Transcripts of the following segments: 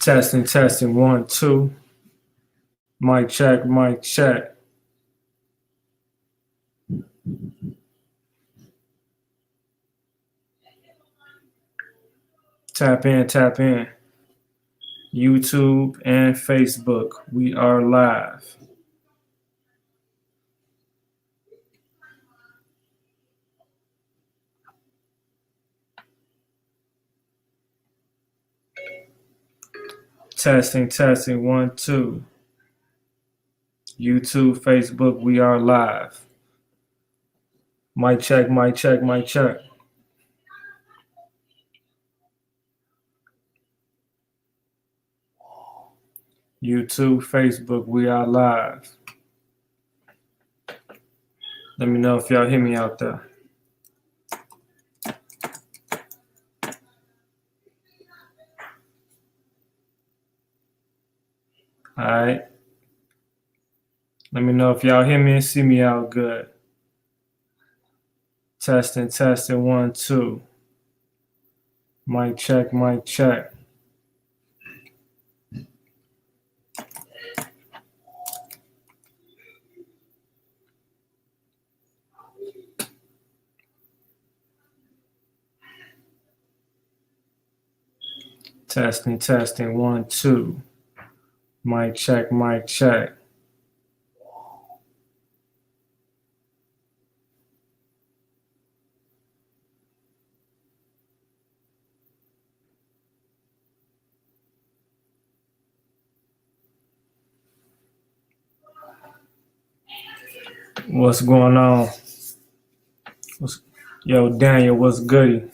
Testing, testing, 1, 2. Mic check, mic check. Tap in, tap in. YouTube and Facebook, we are live. Testing, testing, 1, 2. YouTube, Facebook, we are live. Mic check, mic check, mic check. YouTube, Facebook, we are live. Let me know if y'all hear me out there. All right. Let me know if y'all hear me and see me out good. Testing, testing, 1, 2. Mic check, mic check. Testing, testing, 1, 2. Mic check, mic check. What's going on? Yo, Daniel, what's goody?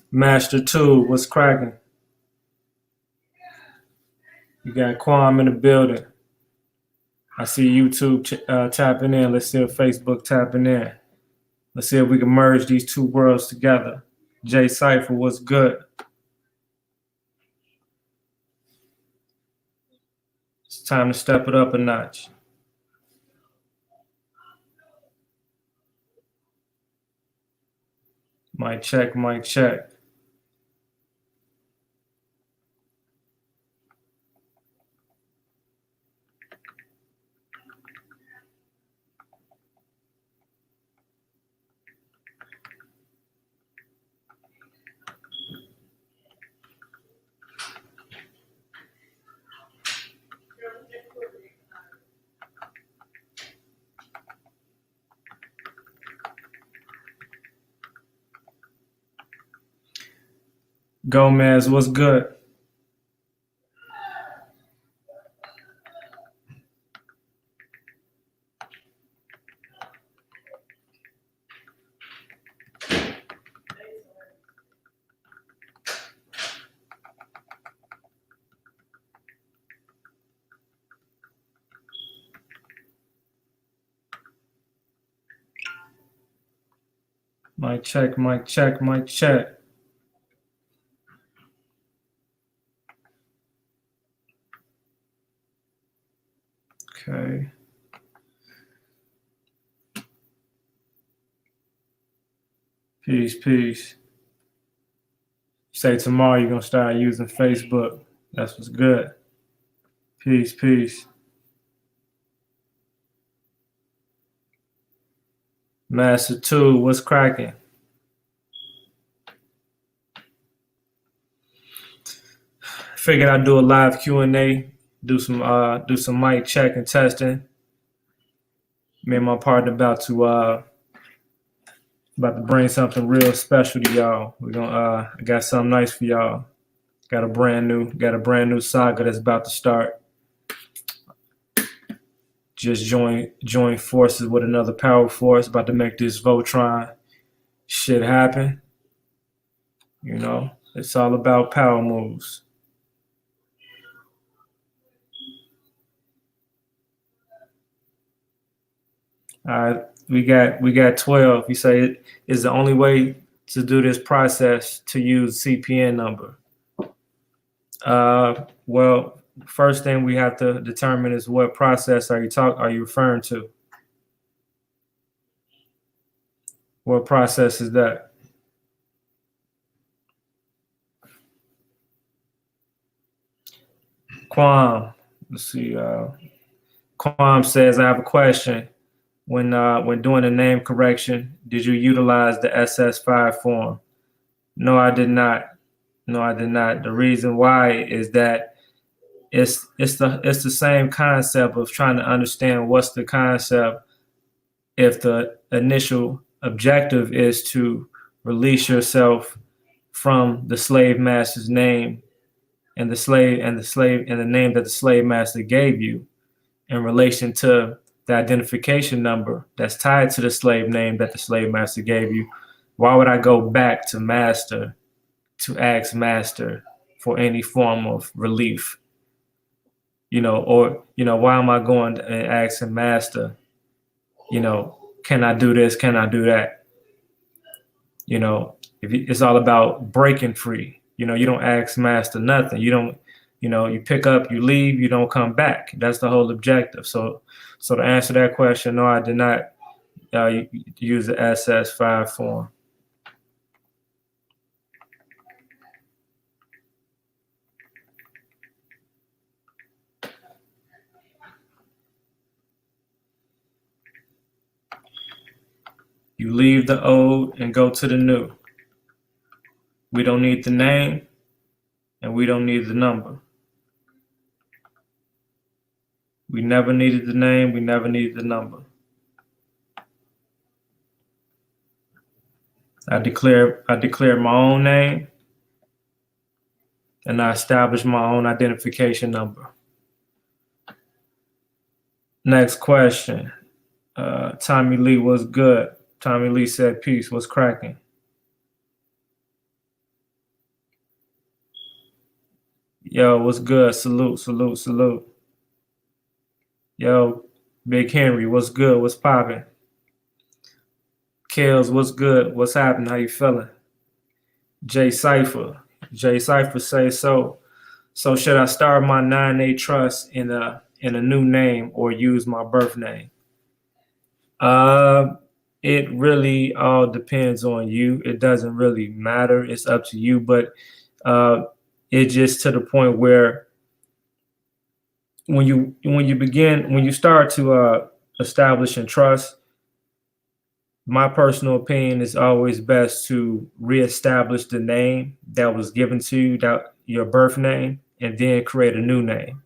Master 2, what's cracking? You got Kwame in the building. I see YouTube tapping in. Let's see if Facebook tapping in. Let's see if we can merge these two worlds together. Jay Cipher, what's good? It's time to step it up a notch. Mic check, mic check. Gomez, what's good? Mic check, mic check, mic check. Okay. Peace, peace. Say tomorrow you're going to start using Facebook. That's what's good. Peace, peace. Master 2, what's cracking? Figured I'd do a live Q&A, do some mic check and testing. Me and my partner about to bring something real special to y'all. We're gonna I got something nice for y'all. Got a brand new saga that's about to start. Just join forces with another power force, about to make this Voltron shit happen. You know, it's all about power moves. All right, we got 12. You say it is the only way to do this process to use CPN number. Well, first thing we have to determine is what process are you referring to? What process is that? Quam. Let's see. Quam says, I have a question. When doing a name correction, did you utilize the SS5 form? No, I did not. No, I did not. The reason why is that it's the same concept of trying to understand what's the concept if the initial objective is to release yourself from the slave master's name and the name that the slave master gave you in relation to the identification number that's tied to the slave name that the slave master gave you. Why would I go back to master to ask master for any form of relief? Why am I going and asking master, can I do this? Can I do that? It's all about breaking free. You don't ask master nothing. You pick up, you leave, you don't come back. That's the whole objective. So to answer that question, no, I did not use the SS5 form. You leave the old and go to the new. We don't need the name and we don't need the number. We never needed the name, we never needed the number. I declare my own name and I establish my own identification number. Next question. Tommy Lee, what's good? Tommy Lee said, peace, what's cracking? Yo, what's good? Salute, salute, salute. Yo, Big Henry, what's good? What's popping? Kels, what's good? What's happening? How you feeling? Cipher says, so should I start my 9A trust in a new name or use my birth name? It really all depends on you. It doesn't really matter. It's up to you, but it's just to the point where when you start to establish and trust, my personal opinion is always best to reestablish the name that was given to you, that your birth name, and then create a new name.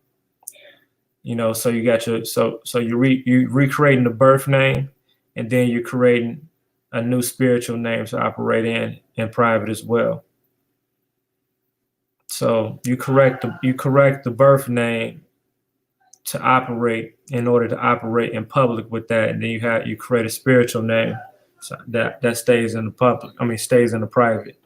So you got you recreating the birth name, and then you're creating a new spiritual name to operate in private as well. So you correct the birth name to operate in order to operate in public with that, and then you create a spiritual name so that stays in the public. Stays in the private.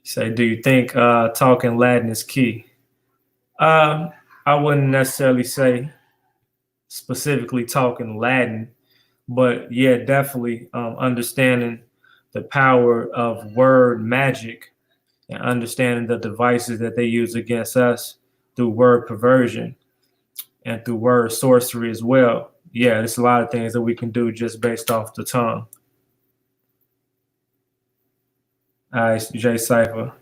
Say, do you think talking Latin is key? I wouldn't necessarily say specifically talking Latin, but yeah, definitely understanding the power of word magic and understanding the devices that they use against us through word perversion and through word sorcery as well. Yeah, there's a lot of things that we can do just based off the tongue. All right, Cipher.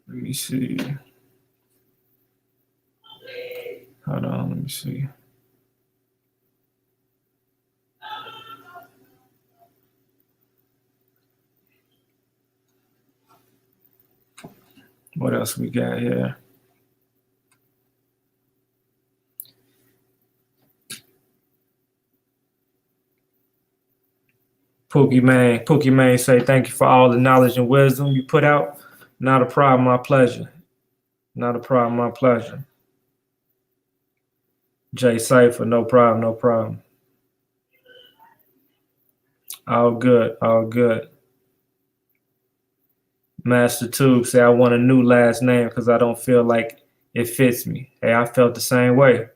Let me see. Hold on, let me see. What else we got here? Pookie Man say, thank you for all the knowledge and wisdom you put out. Not a problem, my pleasure. Not a problem, my pleasure. Cipher, no problem, no problem. All good, all good. Master Tube say, I want a new last name because I don't feel like it fits me. Hey, I felt the same way.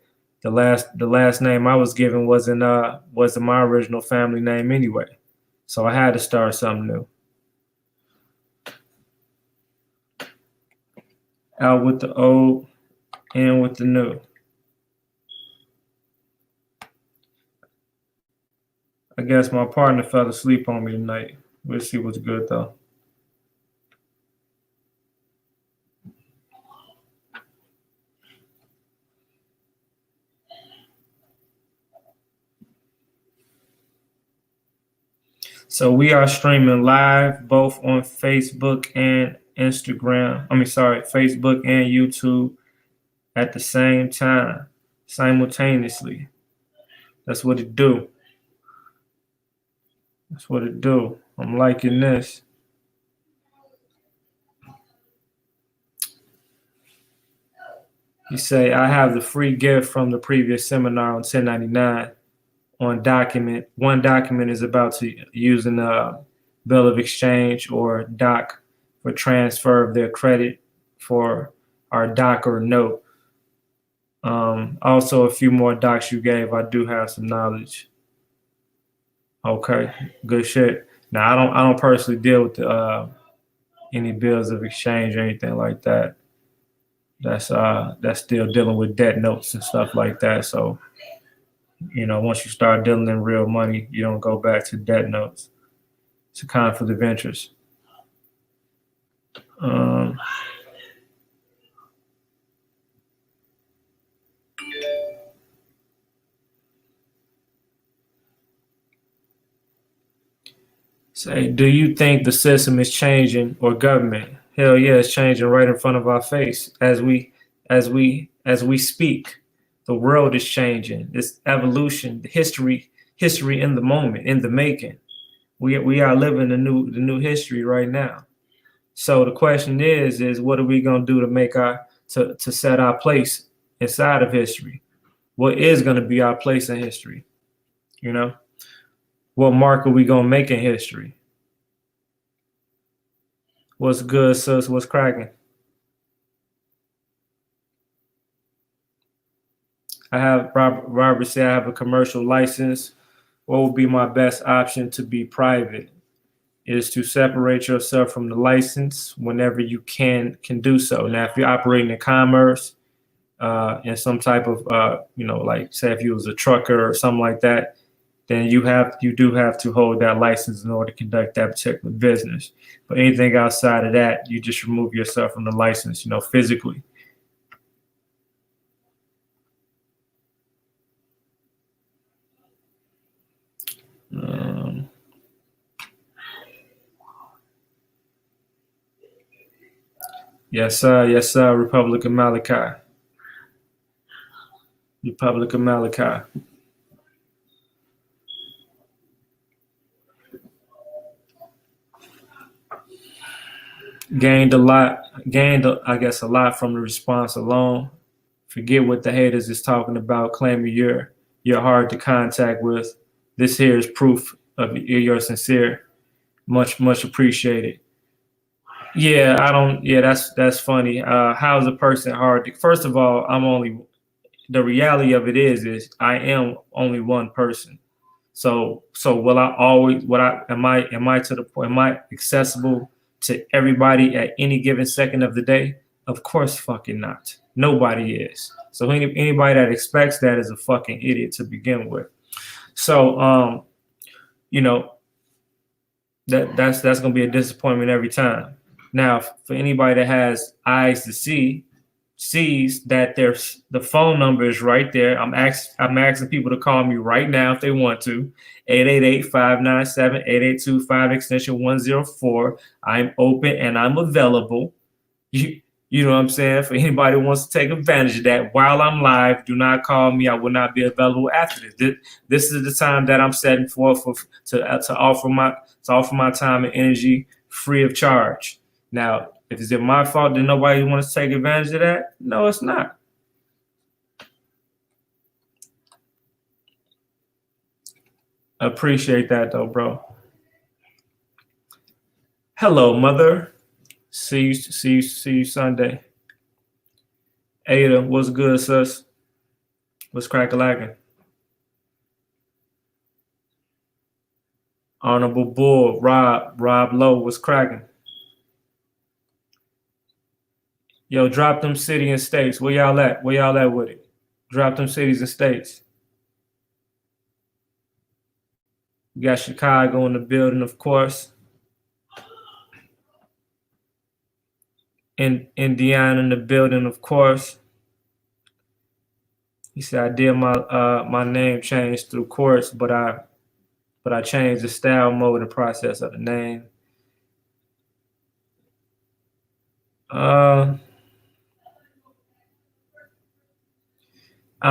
The last name I was given wasn't my original family name anyway. So I had to start something new. Out with the old, in with the new. I guess my partner fell asleep on me tonight. We'll see what's good though. So we are streaming live both on Facebook and Instagram. Facebook and YouTube at the same time, simultaneously. That's what it do. That's what it do. I'm liking this. You say, I have the free gift from the previous seminar on 1099 on document. One document is about to using a bill of exchange or doc for transfer of their credit for our doc or note. Also, a few more docs you gave. I do have some knowledge. Okay, good shit. Now, I don't personally deal with any bills of exchange or anything like that. That's still dealing with debt notes and stuff like that. So, you know, once you start dealing in real money, you don't go back to debt notes. It's a conflict of interest. Say, do you think the system is changing or government? Hell yeah, it's changing right in front of our face as we speak. The world is changing. It's evolution, history in the moment, in the making. We are living the new history right now. So the question is what are we gonna do to make to set our place inside of history? What is gonna be our place in history? You know? What mark are we gonna make in history? What's good, sis? What's cracking? I have Robert say I have a commercial license. What would be my best option to be private? Is to separate yourself from the license whenever you can do so. Now, if you're operating in commerce, in some type of like say if you was a trucker or something like that, then you do have to hold that license in order to conduct that particular business. But anything outside of that, you just remove yourself from the license, physically. Yes, sir, Republic of Malachi. Republic of Malachi. Gained, I guess, a lot from the response alone. Forget what the haters is talking about, claiming you're hard to contact with. This here is proof of you're sincere. Much appreciated. Yeah, that's funny. How is a person hard to, first of all, the reality of it is I am only one person. So will I always, am I to the point, am I accessible to everybody at any given second of the day? Of course fucking not. Nobody is. So anybody that expects that is a fucking idiot to begin with. So that's gonna be a disappointment every time. Now, for anybody that has eyes to see, sees that there's the phone number is right there. I'm asking people to call me right now if they want to. 888-597-8825 extension 104. I'm open and I'm available. You know what I'm saying? For anybody who wants to take advantage of that while I'm live, do not call me. I will not be available after this. This is the time that I'm setting forth to offer my time and energy free of charge. Now, if it's my fault that nobody wants to take advantage of that, no, it's not. Appreciate that though, bro. Hello, mother. See you Sunday. Ada, what's good, sis? What's crack-a-lacking? Honorable Bull, Rob Lowe, what's cracking? Yo, drop them city and states. Where y'all at? Where y'all at with it? Drop them cities and states. We got Chicago in the building, of course. Indiana in the building, of course. He said I did my name change through course, but I changed the style mode and process of the name. I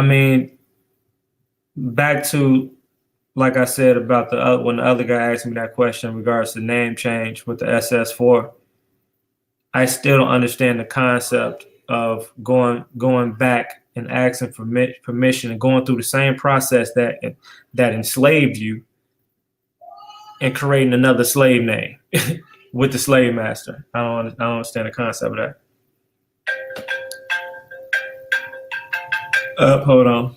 mean, back to like I said about when the other guy asked me that question in regards to name change with the SS4. I still don't understand the concept of going back and asking for permission and going through the same process that enslaved you and creating another slave name with the slave master. I don't understand the concept of that. Hold on.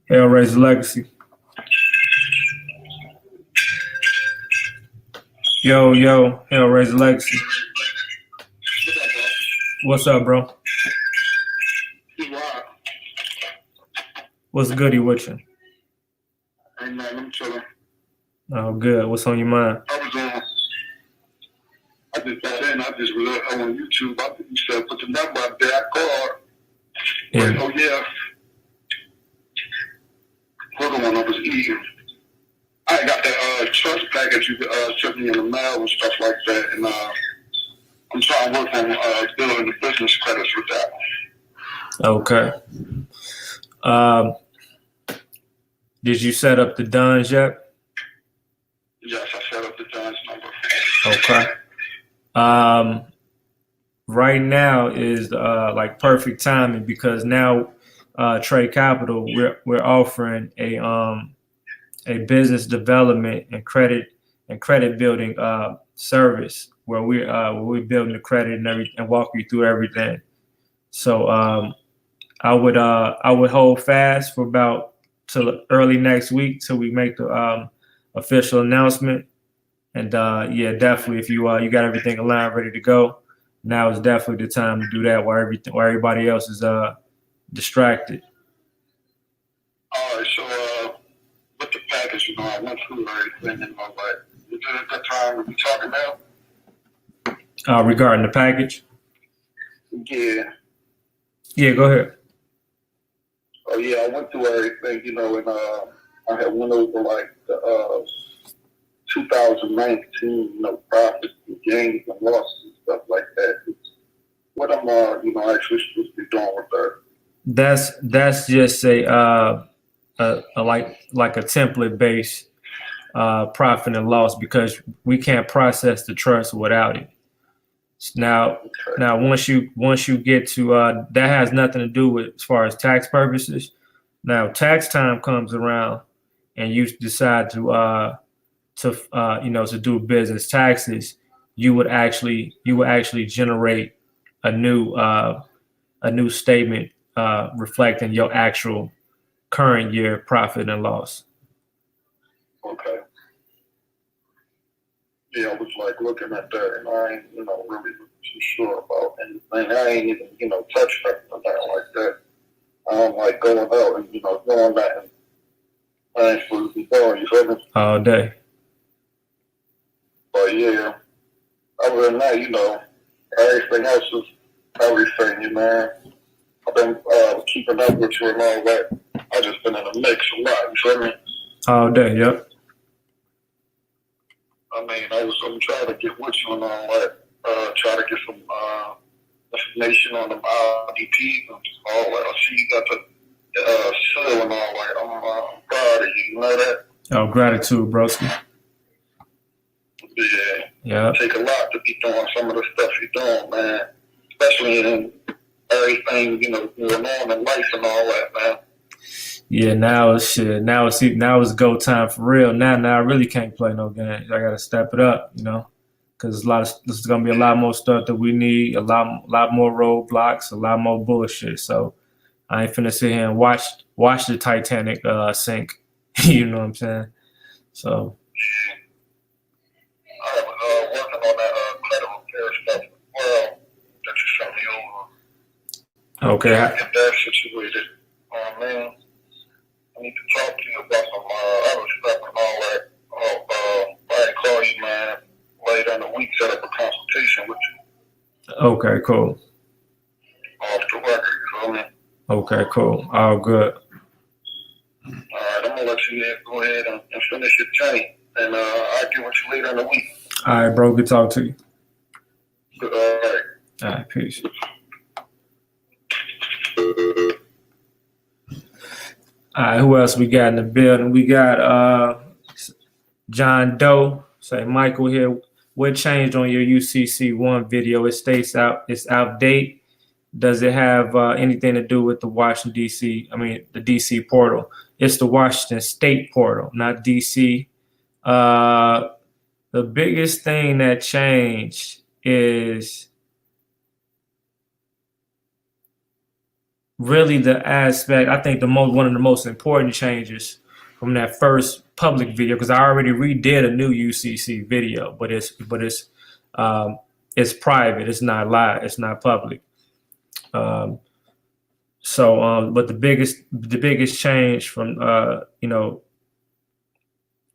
Hellraiser Legacy. Yo, Hellraiser Legacy. What's up, bro? What's goody with you? Hey man, I'm chilling. Oh, good. What's on your mind? I just got in. I just was on YouTube. You said put the number up there. I called. Yeah. Like, oh yeah. Hold on, I was eating. I got that trust package you sent me in the mail and stuff like that, and I'm trying to work on building the business credits with that. Okay. Did you set up the Duns yet? Yes, I set up the Duns number. Okay. Right now is like perfect timing because now Trade Capital we're offering a business development and credit building service where we're building the credit and walk you through everything. So I would hold fast for about till early next week till we make the official announcement. And yeah, definitely if you got everything aligned, ready to go, now is definitely the time to do that while everybody else is distracted. All right, so with the package, I went through everything and all that. Is it at that time we talking now? Regarding the package? Yeah. Yeah, go ahead. Oh yeah, I went through everything, and I had went over like the 2019, profits and gains and losses and stuff like that. What I'm actually supposed to be doing with that. That's just a like a template based profit and loss because we can't process the trust without it. Now once you get to that has nothing to do with as far as tax purposes. Now tax time comes around and you decide to do business taxes, you would actually generate a new statement reflecting your actual current year profit and loss. Okay. Yeah, I was like looking at that, and I ain't, really too sure about anything. I ain't even, touched nothing like that. I don't like going out and, doing that. And I ain't supposed to be doing, you feel me? All day. But yeah, other than that, everything else is everything, man. I've been keeping up with you and all that. I just been in a mix a lot, you feel me? All day, yep. I mean, I'm trying to get with you and all that. Try to get some information on them IDPs and all that. I see you got the seal and all that. I'm proud of you. You know that? Oh, gratitude, broski. Yeah. It take a lot to be doing some of the stuff you're doing, man. Especially in everything, going on in life and all that, man. Yeah, now it's shit. Now it's go time for real. Now I really can't play no games. I gotta step it up, because there's gonna be a lot more stuff that we need, a lot more roadblocks, a lot more bullshit. So I ain't finna sit here and watch the Titanic sink. You know what I'm saying? So I was working on that credit repair stuff as well that you sent me Okay. I get that situated. Man, I need to talk to you about some other stuff and all that. I'll call you, man, later in the week, set up a consultation with you. Okay, cool. Off the record, you feel me? Okay, cool. All good. All right, I'm gonna let you go ahead and finish your journey, and I'll get with you later in the week. All right, bro. Good talk to you. All right. All right, peace. All right, who else we got in the building? We got John Doe. Say Michael here. What changed on your UCC one video? It states it's outdated. Does it have anything to do with the Washington D.C.? I mean, the D.C. portal. It's the Washington State portal, not D.C. The biggest thing that changed is really the aspect. I think one of the most important changes from that first public video, because I already redid a new UCC video, but it's private. It's not live. It's not public. But the biggest change from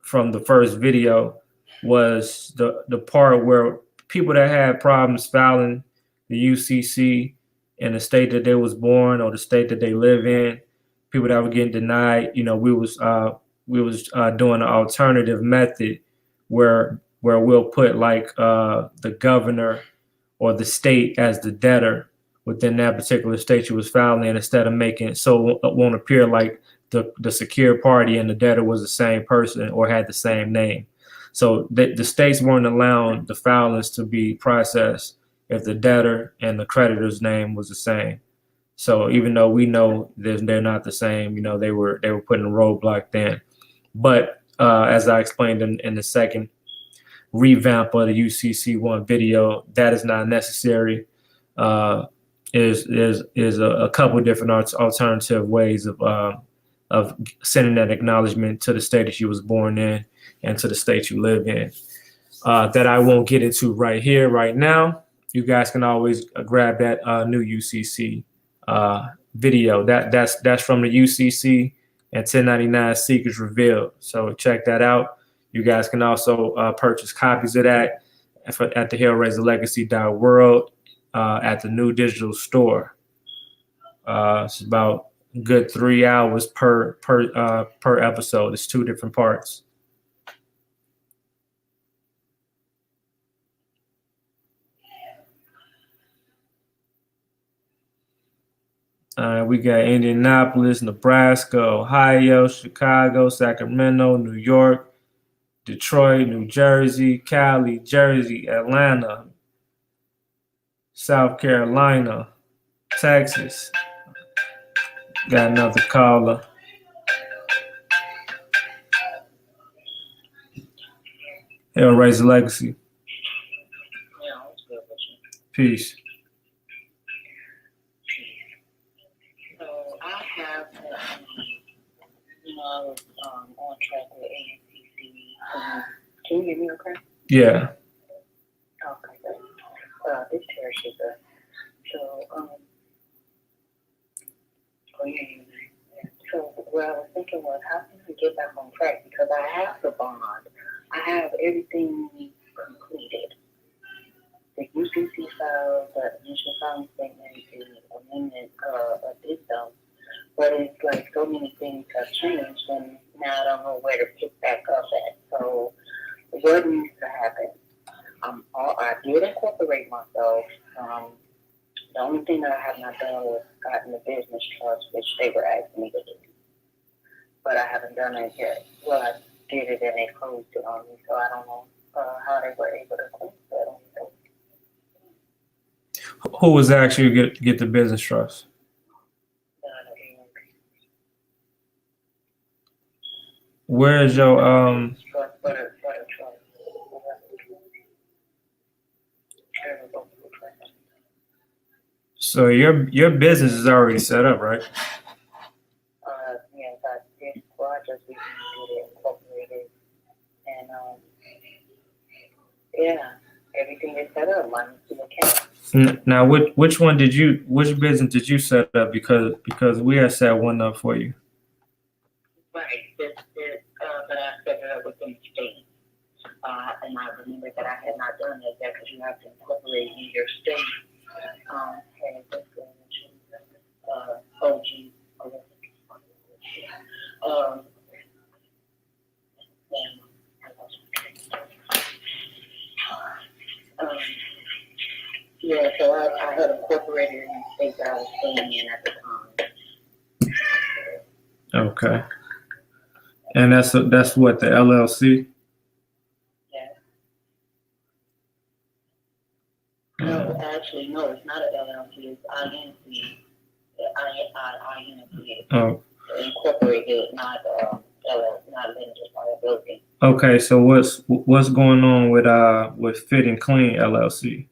from the first video was the part where people that had problems filing the UCC in the state that they was born or the state that they live in, people that were getting denied, we was doing an alternative method where we'll put like the governor or the state as the debtor within that particular state you was filing in, instead of making it so it won't appear like the secure party and the debtor was the same person or had the same name. So the states weren't allowing the filings to be processed if the debtor and the creditor's name was the same. So even though we know they're not the same, they were putting a roadblock then. But as I explained in the second revamp of the UCC one video, that is not necessary. Is a couple different alternative ways of sending that acknowledgement to the state that you was born in and to the state you live in. That I won't get into right here, right now. You guys can always grab that new UCC video. That's from the UCC and 1099 Secrets Revealed. So check that out. You guys can also purchase copies of that at the hellraiserlegacy.world at the new digital store. It's about a good 3 hours per episode. It's 2 different parts. We got Indianapolis, Nebraska, Ohio, Chicago, Sacramento, New York, Detroit, New Jersey, Cali, Jersey, Atlanta, South Carolina, Texas. Got another caller. Hellraiser Legacy. Peace. I was on track with ACC. Can you hear me okay? Yeah. Okay, good. This Terry Sugar. So, So what I was thinking was, how can I get back on track? Because I have the bond. I have everything completed. The UCC file, the initial filing statement, the amendment addendum. But it's like so many things have changed, and now I don't know where to pick back up at. So what needs to happen? I did incorporate myself. The only thing that I have not done was gotten the business trust, which they were asking me to do. But I haven't done it yet. Well, I did it and they closed it on me, so I don't know how they were able to close that on me. Who was actually get the business trust? Where's your So your business is already set up, right? Yes, I did. Well, I just recently did it, incorporated, and yeah, everything is set up. Money to account. Now, which business did you set up? Because we had set one up for you. Right. But I set it up within the state. And I remember that I had not done that because you have to incorporate in your state. And this OG. Yeah, so I had incorporated in the state that I was staying in at the time. Okay. And that's what, the LLC? Yeah. No, actually, no, it's not an LLC. It's INC. INC. Oh. Incorporated, not LLC, not limited liability. Okay, so what's going on with Fit and Clean LLC?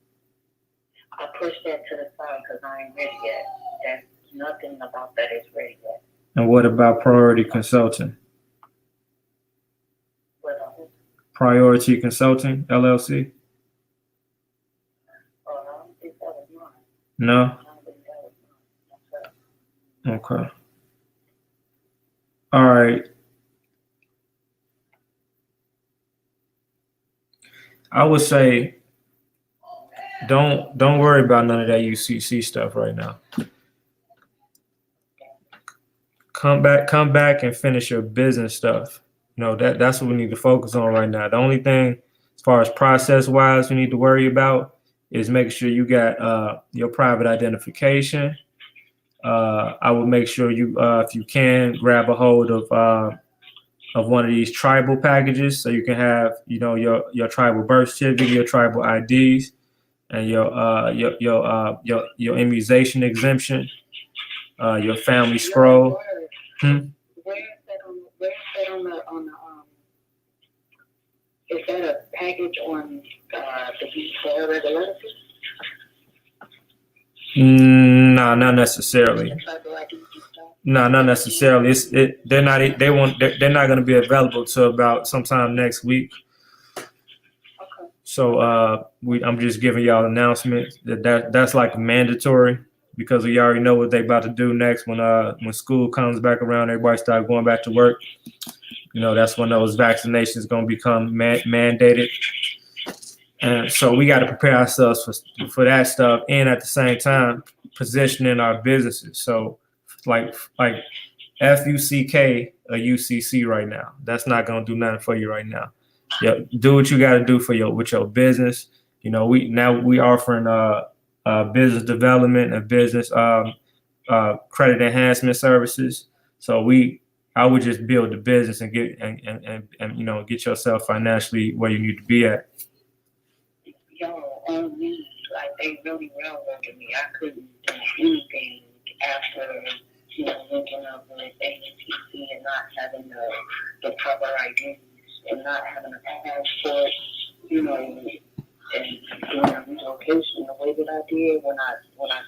I pushed that to the side because I ain't ready yet. There's nothing about that is ready yet. And what about Priority Consulting? Priority Consulting LLC? I don't think that was mine. No? I don't think that was mine. Okay. All right. I would say don't worry about none of that UCC stuff right now. Come back and finish your business stuff. You know, that's what we need to focus on right now. The only thing as far as process wise we need to worry about is making sure you got your private identification. I would make sure you if you can grab a hold of one of these tribal packages so you can have, you know, your tribal birth certificate, your tribal IDs, and your immunization exemption, your family scroll. Where is that on the is that a package on the visa regularity? No, not necessarily. No, not necessarily. They're not going to be available till about sometime next week. Okay. So I'm just giving y'all an announcement that's like mandatory because we already know what they about to do next when school comes back around, everybody start going back to work. You know, that's when those vaccinations going to become mandated. And so we got to prepare ourselves for that stuff, and at the same time positioning our businesses. So like FUCK or UCC right now, that's not going to do nothing for you right now. Yeah, do what you got to do with your business. You know, we offering business development and business credit enhancement services. So I would just build the business and get you know, get yourself financially where you need to be at. Yo, on me, like they really railroaded me. I couldn't do anything after, you know, linking up with ANTC and not having the proper IDs and not having a passport, you know, and doing a relocation the way that I did when I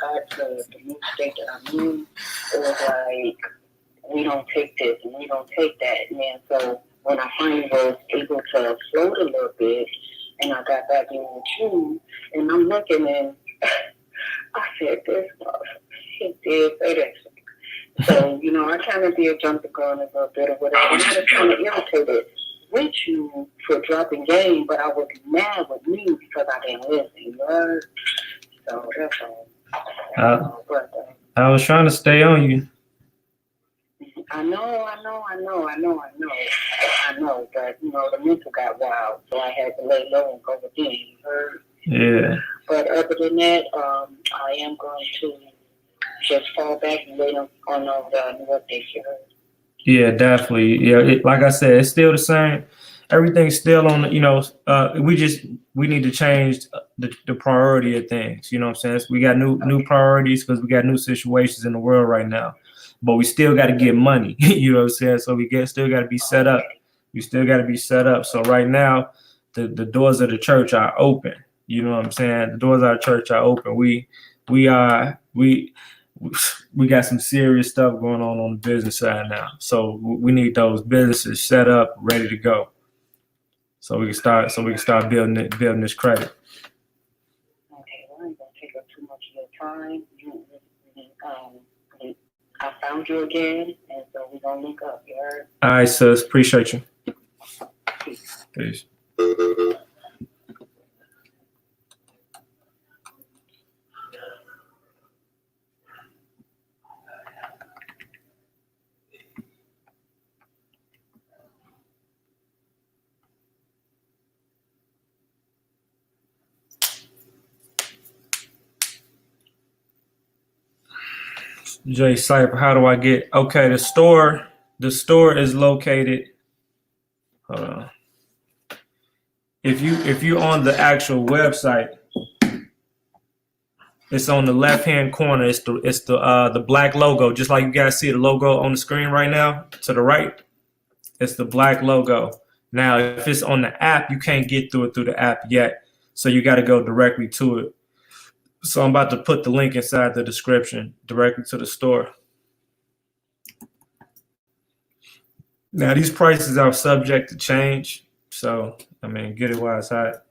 got to the new state that I'm in. It was like, we don't take this and we don't take that. And then so when I finally was able to float a little bit, and I got back in with you, and I'm looking, and I said, this he did say that. So, you know, I kind of did jump the gun a little bit or whatever. And I was kind of irritated with you for dropping game, but I was mad with me because I didn't listen. You know? So that's all. I was trying to stay on you. I know, but you know, the mental got wild, so I had to lay low and go within. You heard? Yeah. But other than that, I am going to just fall back and wait on the new updates. You heard? Yeah, definitely. Yeah, like I said, it's still the same. Everything's still on. You know, we need to change the priority of things. You know what I'm saying? We got new priorities because we got new situations in the world right now. But we still got to get money, you know what I'm saying? So still got to be set up. We still got to be set up. So right now, the doors of the church are open. You know what I'm saying? The doors of our church are open. We got some serious stuff going on the business side now. So we need those businesses set up, ready to go. So we can start building this credit. Okay, well, I'm gonna take a time, I found you again, and so we're gonna link up. You heard? All right, sis. Appreciate you. Peace. Jay Cipher, how do I get? Okay, the store is located. Hold on. If you on the actual website, it's on the left hand corner. It's the black logo, just like you guys see the logo on the screen right now. To the right, it's the black logo. Now, if it's on the app, you can't get through the app yet, so you got to go directly to it. So I'm about to put the link inside the description directly to the store. Now, these prices are subject to change, so I mean, get it while it's hot.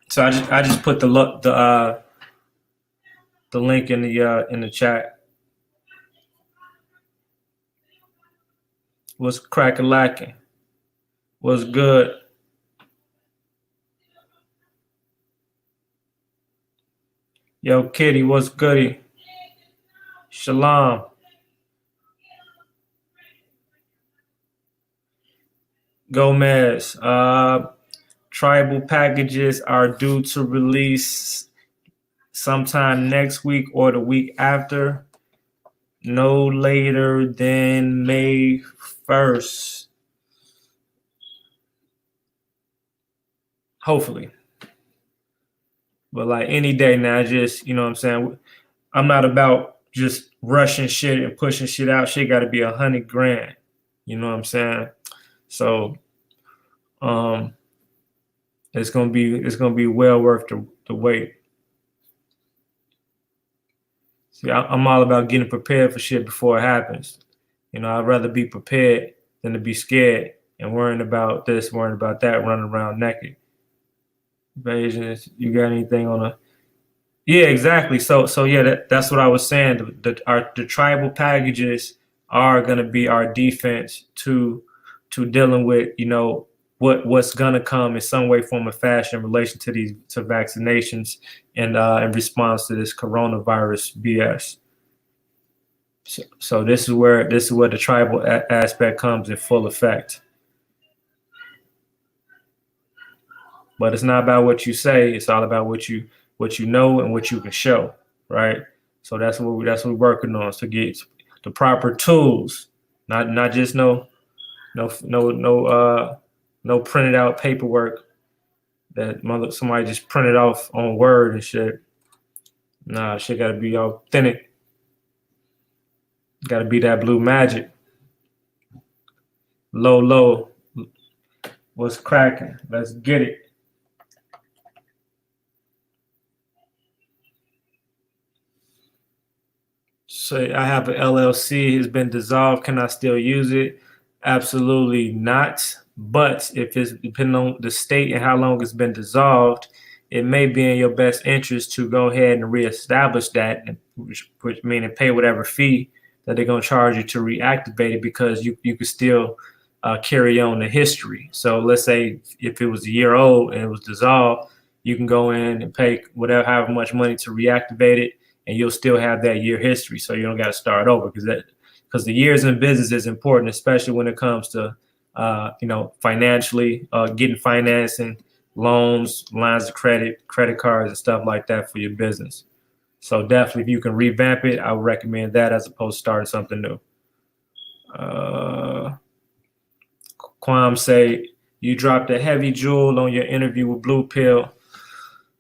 So I just put the link in the chat. What's crack-a-lacking? What's good? Yo, Kitty, what's goody? Shalom. Gomez, tribal packages are due to release sometime next week or the week after, no later than May 1st. Hopefully. But like any day now, just, you know what I'm saying? I'm not about just rushing shit and pushing shit out. Shit got to be $100,000. You know what I'm saying? So, it's gonna be well worth the wait. See, I'm all about getting prepared for shit before it happens. You know, I'd rather be prepared than to be scared and worrying about this, worrying about that, running around naked. Invasions, you got anything on a? Yeah, exactly. So yeah, that's what I was saying. The tribal packages are gonna be our defense to dealing with, you know, what's gonna come in some way, form, or fashion in relation to vaccinations and in response to this coronavirus BS. So this is where the tribal aspect comes in full effect. But it's not about what you say; it's all about what you know and what you can show, right? So that's what we're working on, to get the proper tools, not just no printed out paperwork that somebody just printed off on Word and shit. Nah, shit gotta be authentic. Gotta be that blue magic. Lowe, what's cracking? Let's get it. So I have an LLC, has been dissolved. Can I still use it? Absolutely not. But if it's depending on the state and how long it's been dissolved, it may be in your best interest to go ahead and reestablish that, which meaning pay whatever fee that they're going to charge you to reactivate it, because you could still carry on the history. So let's say if it was a year old and it was dissolved, you can go in and pay however much money to reactivate it, and you'll still have that year history. So you don't got to start over, because the years in business is important, especially when it comes to financially, getting financing, loans, lines of credit cards, and stuff like that for your business. So definitely, if you can revamp it, I would recommend that as opposed to starting something new. Quam say, you dropped a heavy jewel on your interview with Blue Pill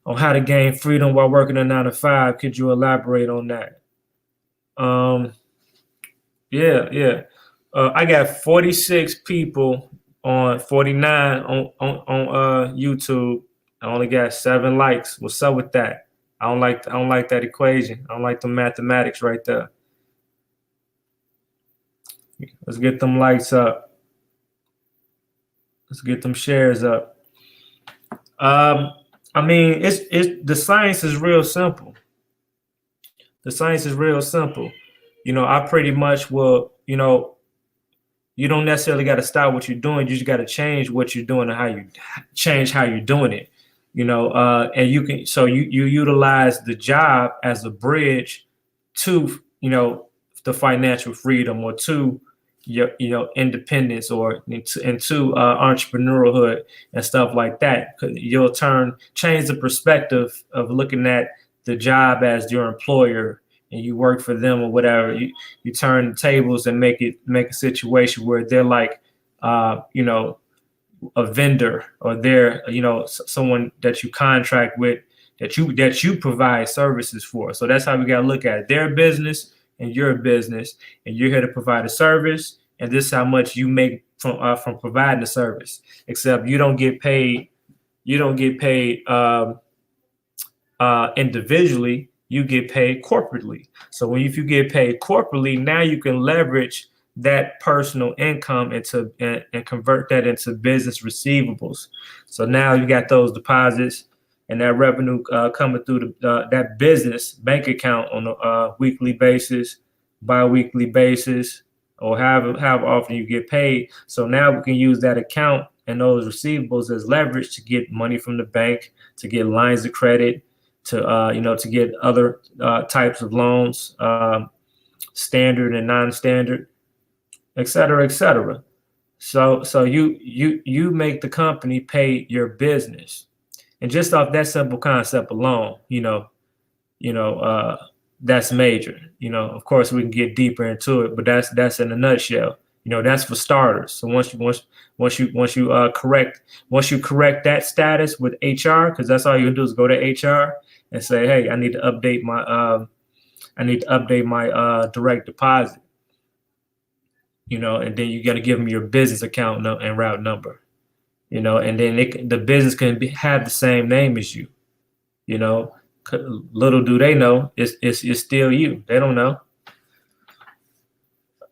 on how to gain freedom while working a 9-to-5. Could you elaborate on that? Yeah. I got 46 people on 49 on YouTube. I only got 7 likes. What's up with that? I don't like that equation. I don't like the mathematics right there. Let's get them likes up. Let's get them shares up. I mean, it's the science is real simple. The science is real simple. I pretty much will, you don't necessarily got to stop what you're doing. You just got to change what you're doing and how you're doing it. And you can, so you utilize the job as a bridge to, the financial freedom, or to your, independence, or into entrepreneurhood and stuff like that. You'll change the perspective of looking at the job as your employer, and you work for them or whatever. You turn the tables and make a situation where they're like, a vendor, or they're, someone that you contract with, that you provide services for. So that's how we got to look at it. Their business and your business, and you're here to provide a service, and this is how much you make from providing the service. Except you don't get paid. You don't get paid individually. You get paid corporately. So if you get paid corporately, now you can leverage that personal income and convert that into business receivables. So now you got those deposits and that revenue coming through that business bank account on a weekly basis, bi-weekly basis, or however often you get paid. So now we can use that account and those receivables as leverage to get money from the bank, to get lines of credit, to get other types of loans, standard and non-standard, et cetera, et cetera. So you make the company pay your business, and just off that simple concept alone, that's major. Of course we can get deeper into it, but that's in a nutshell. That's for starters. So once you correct that status with HR, because that's all you can do is go to HR and say, hey, I need to update my direct deposit. And then you got to give them your business account and route number. And then the business can have the same name as you. Little do they know, it's still you. They don't know.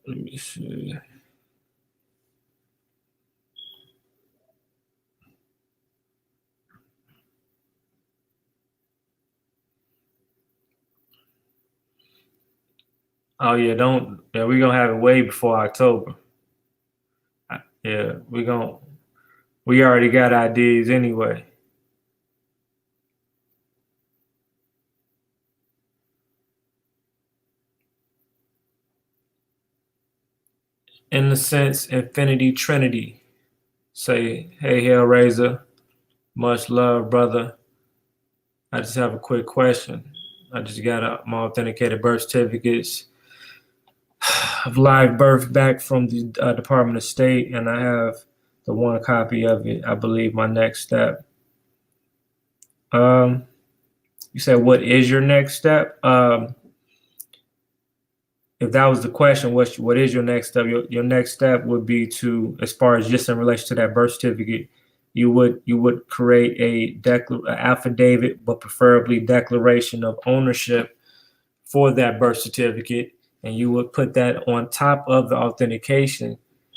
Let me see. Oh yeah, we're gonna have it way before October. Yeah, we already got ideas anyway. In the sense, Infinity Trinity. Say, hey Hellraiser, much love, brother. I just have a quick question. I just got my authenticated birth certificates of live birth back from the Department of State, and I have the one copy of it. I believe my next step. You said, what is your next step? If that was the question, what is your next step? Your next step would be to, as far as just in relation to that birth certificate, you would create a affidavit, but preferably declaration of ownership for that birth certificate, and you would put that on top of the authentication,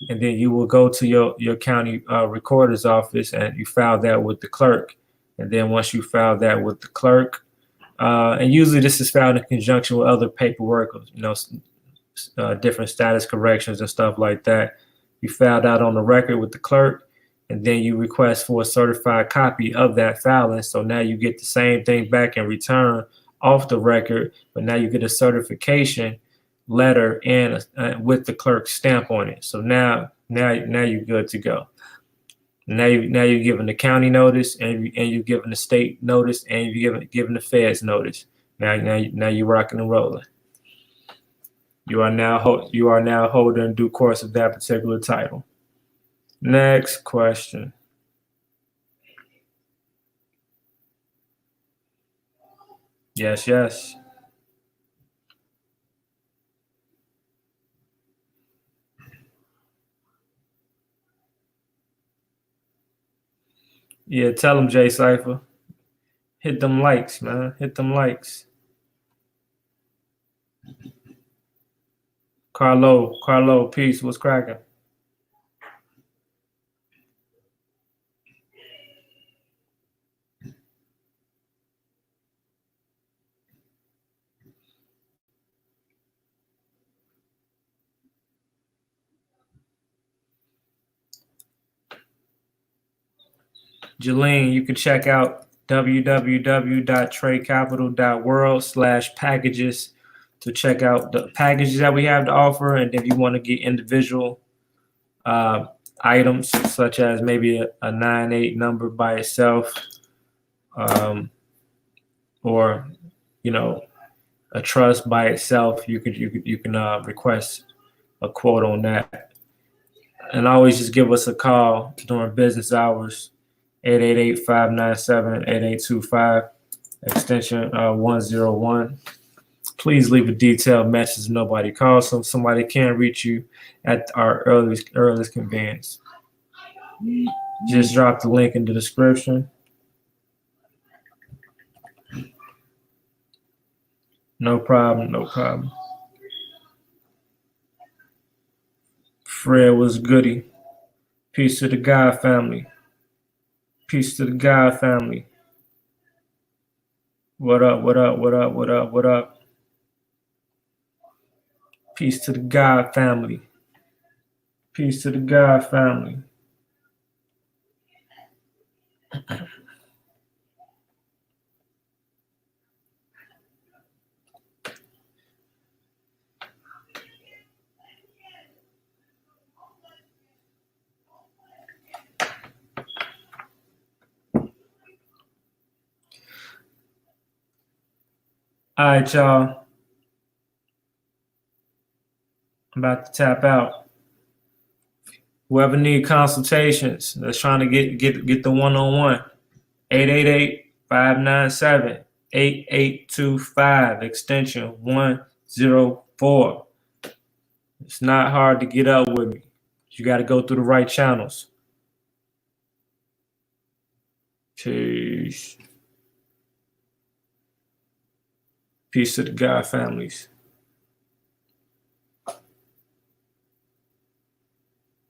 and then you will go to your county recorder's office and you file that with the clerk. And then once you file that with the clerk, and usually this is filed in conjunction with other paperwork, different status corrections and stuff like that. You filed out on the record with the clerk, and then you request for a certified copy of that filing. So now you get the same thing back in return off the record, but now you get a certification letter and with the clerk's stamp on it. So now you're good to go. Now you're giving the county notice, and you're giving the state notice, and you're giving the feds notice. Now you're rocking and rolling. You are now holding in due course of that particular title. Next question. Yes. Yeah, tell them, J Cipher. Hit them likes, man. Hit them likes. Carlo, peace. What's cracking? Jalen, you can check out www.tradecapital.world/packages to check out the packages that we have to offer. And if you want to get individual items, such as maybe a 9-8 number by itself, or a trust by itself, you can request a quote on that. And always just give us a call during business hours, 888-597-8825, extension 101. Please leave a detailed message. Nobody calls, so somebody can reach you at our earliest convenience. Just drop the link in the description. No problem, no problem. Fred was goody. Peace to the God family. Peace to the God family. What up, what up, what up, what up, what up? Peace to the God family. Peace to the God family. All right, y'all. I'm about to tap out. Whoever need consultations, that's trying to get the one-on-one, 888-597-8825, extension 104. It's not hard to get up with me. You got to go through the right channels. Peace. Peace to the God families.